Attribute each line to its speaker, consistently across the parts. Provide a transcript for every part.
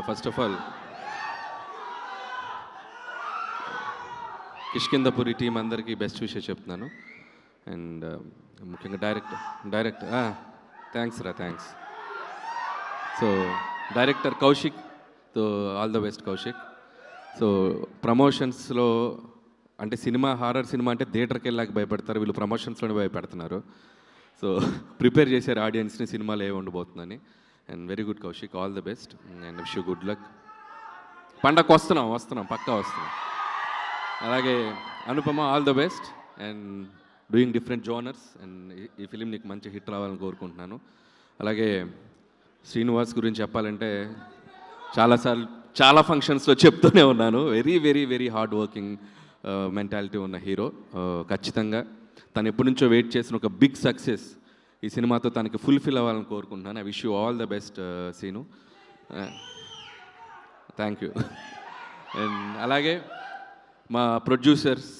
Speaker 1: First of all Kishkindhapuri team అందరికీ best విషయం చెప్తున్నాను. అండ్ ముఖ్యంగా director thanks. So director Kaushik, so all the best Kaushik. So ప్రమోషన్స్లో అంటే హారర్ సినిమా అంటే థియేటర్కి వెళ్ళాక భయపడతారు, వీళ్ళు ప్రమోషన్స్లోనే భయపెడుతున్నారు. సో ప్రిపేర్ చేశారు ఆడియన్స్ని సినిమాలో ఏ ఉండబోతుందని. And very good Kaushik, all the best and wish you good luck. పండగకు వస్తున్నాం పక్కా వస్తున్నాం. అలాగే Anupama, all the best and doing different genres. And ఈ ఫిలిం నీకు మంచి హిట్ రావాలని కోరుకుంటున్నాను. అలాగే శ్రీనివాస్ గురించి చెప్పాలంటే చాలా ఫంక్షన్స్లో చెప్తూనే ఉన్నాను, very very very hard working mentality ఉన్న హీరో. ఖచ్చితంగా తను ఎప్పటి నుంచో వెయిట్ చేసిన ఒక బిగ్ సక్సెస్ ఈ సినిమాతో తనకి ఫుల్ఫిల్ అవ్వాలని కోరుకుంటున్నాను. I wish you all the best Seenu. Thank you. And అలాగే మా ప్రొడ్యూసర్స్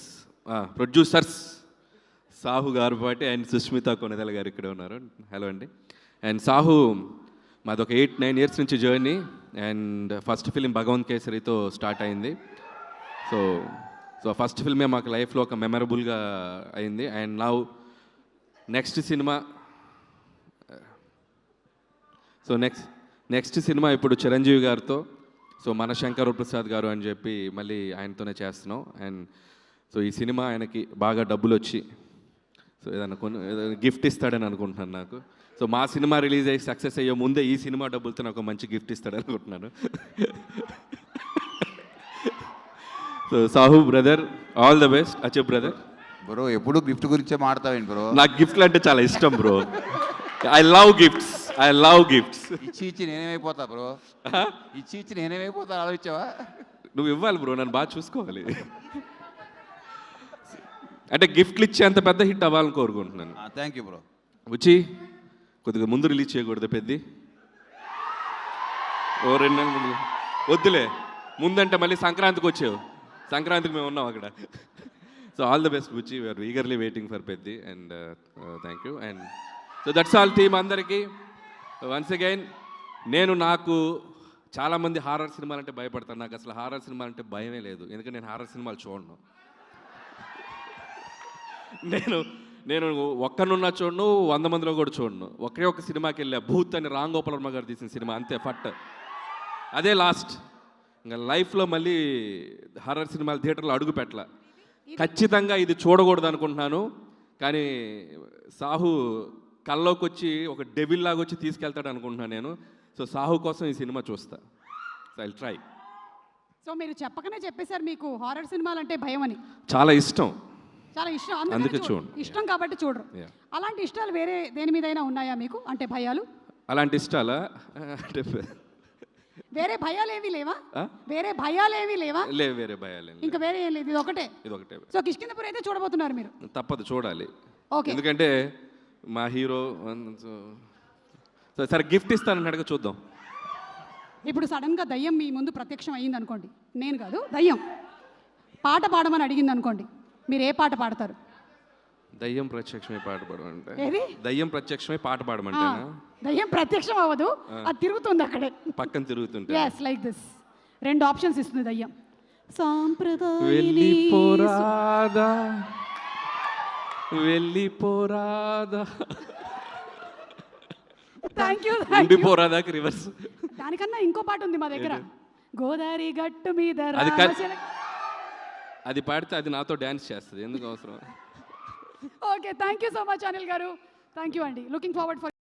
Speaker 1: సాహు గారు పాటి అండ్ సుష్మిత కొనెదల గారు ఇక్కడ ఉన్నారు. హలో అండి. అండ్ సాహు మాది ఒక 8-9 ఇయర్స్ నుంచి జర్నీ. అండ్ ఫస్ట్ ఫిలిం భగవంత్ కేసరితో స్టార్ట్ అయింది. సో ఫస్ట్ ఫిల్మే మాకు లైఫ్లో ఒక మెమరబుల్గా అయింది. అండ్ నౌ నెక్స్ట్ సినిమా ఇప్పుడు చిరంజీవి గారితో, సో మన శంకర్ ప్రసాద్ గారు అని చెప్పి మళ్ళీ ఆయనతోనే చేస్తున్నాం. అండ్ సో ఈ సినిమా ఆయనకి బాగా డబ్బులు వచ్చి సో ఏదైనా గిఫ్ట్ ఇస్తాడని అనుకుంటున్నాను నాకు. సో మా సినిమా రిలీజ్ అయ్యి సక్సెస్ అయ్యే ముందే ఈ సినిమా డబ్బులతో నాకు మంచి గిఫ్ట్ ఇస్తాడని అనుకుంటున్నాను. So Sahu brother, all the best. అచ్చే బ్రదర్.
Speaker 2: బ్రో ఎప్పుడు గిఫ్ట్ గురించే మాట్లాడతావేంటి బ్రో?
Speaker 1: నాకు గిఫ్ట్లు అంటే చాలా ఇష్టం బ్రో. I love gifts.
Speaker 2: ఇచ్చి నేనేమైపోతా బ్రో? ఇచ్చి నేనేమైపోతా ఆలోచించావా?
Speaker 1: నువ్వు ఇవ్వాలి బ్రో, నన్ను బాగా చూసుకోవాలి. అంటే గిఫ్ట్లు ఇచ్చే అంత పెద్ద హిట్ అవ్వాలని కోరుకుంటున్నాను.
Speaker 2: Thank you bro.
Speaker 1: వచ్చి కొద్దిగా ముందు రిలీజ్ చేయకూడదు పెద్ద, ఓ 2 నెలల ముందు వద్దులే. ముందంటే మళ్ళీ సంక్రాంతికి వచ్చావు, సంక్రాంతికి మేము ఉన్నాం అక్కడ. So all the best Buchi, we are eagerly waiting for Peddi. And thank you. And so that's all team అందరికీ. వన్స్ అగైన్ నాకు చాలామంది హారర్ సినిమాలు అంటే భయపడతాను. నాకు అసలు హారర్ సినిమాలు అంటే భయమే లేదు, ఎందుకంటే నేను హారర్ సినిమాలు చూడను. నేను ఒక్కనున్నా చూడను, 100 మందిలో కూడా చూడను. ఒక సినిమాకి వెళ్ళా, భూత్ అని రామ్ గోపాల్ వర్మ గారు తీసిన సినిమా, అంతే ఫట్. అదే లాస్ట్. ఇంకా లైఫ్లో మళ్ళీ హారర్ సినిమాలు థియేటర్లో అడుగు పెట్టాల. ఖచ్చితంగా ఇది చూడకూడదు అనుకుంటున్నాను, కానీ సాహు కల్లోకి వచ్చి ఒక డెవిల్ లాగా వచ్చి తీసుకెళ్తాడు అనుకుంటున్నాను నేను. సో సాహు కోసం ఈ సినిమా చూస్తా. So I'll try.
Speaker 3: సో మీరు చెప్పకనే చెప్పేశారు మీకు హారర్ సినిమాలు అంటే భయం అని.
Speaker 1: చాలా ఇష్టం,
Speaker 3: అందుకే చూడండి. ఇష్టం కాబట్టి చూడరు. అలాంటి ఇష్టాలు వేరే దేని మీదైనా ఉన్నాయా మీకు? అంటే భయాలు
Speaker 1: అలాంటి ఇష్టాలా? అంటే
Speaker 3: వేరే భయాలు ఏమీ లేవా? వేరే భయాలు ఏమీ లేవా?
Speaker 1: వేరే భయాలు
Speaker 3: ఇంకా వేరే ఏం లేదు, ఇది ఒకటే. సో కిష్కిందపురి అయితే చూడబోతున్నారు మీరు?
Speaker 1: తప్పదు, చూడాలి.
Speaker 3: ఓకే.
Speaker 1: ఎందుకంటే మా హీరో. సరే గిఫ్ట్ ఇస్తానని అడగ, చూద్దాం.
Speaker 3: ఇప్పుడు సడన్గా దయ్యం మీ ముందు ప్రత్యక్షం అయ్యింది అనుకోండి, నేను కాదు దయ్యం పాట పాడమని అడిగింది అనుకోండి, మీరు ఏ పాట పాడతారు?
Speaker 1: దయ్యం ప్రత్యక్షమై పాట పాడమంటే? దయ్యం ప్రత్యక్షమై పాట పాడమంటే?
Speaker 3: దయ్యం ప్రత్యక్షం అవ్వదు, అది తిరుగుతుంది అక్కడే పక్కన
Speaker 1: తిరుగుతుంది.
Speaker 3: yes like this. 2 ఆప్షన్స్ ఇస్తుంది దయ్యం.
Speaker 1: వెళ్ళిపోరాదా
Speaker 3: థ్యాంక్ యూ.
Speaker 1: ఉండిపోరాదాకి రివర్స్.
Speaker 3: దానికన్నా ఇంకో పాట ఉంది మా దగ్గర, గోదావరి గట్టు మీద.
Speaker 1: అది పాడితే అది నాతో డ్యాన్స్ చేస్తుంది, ఎందుకు అవసరం?
Speaker 3: Okay, thank you so much Anil గారు. థ్యాంక్ యూ అండి. Looking forward for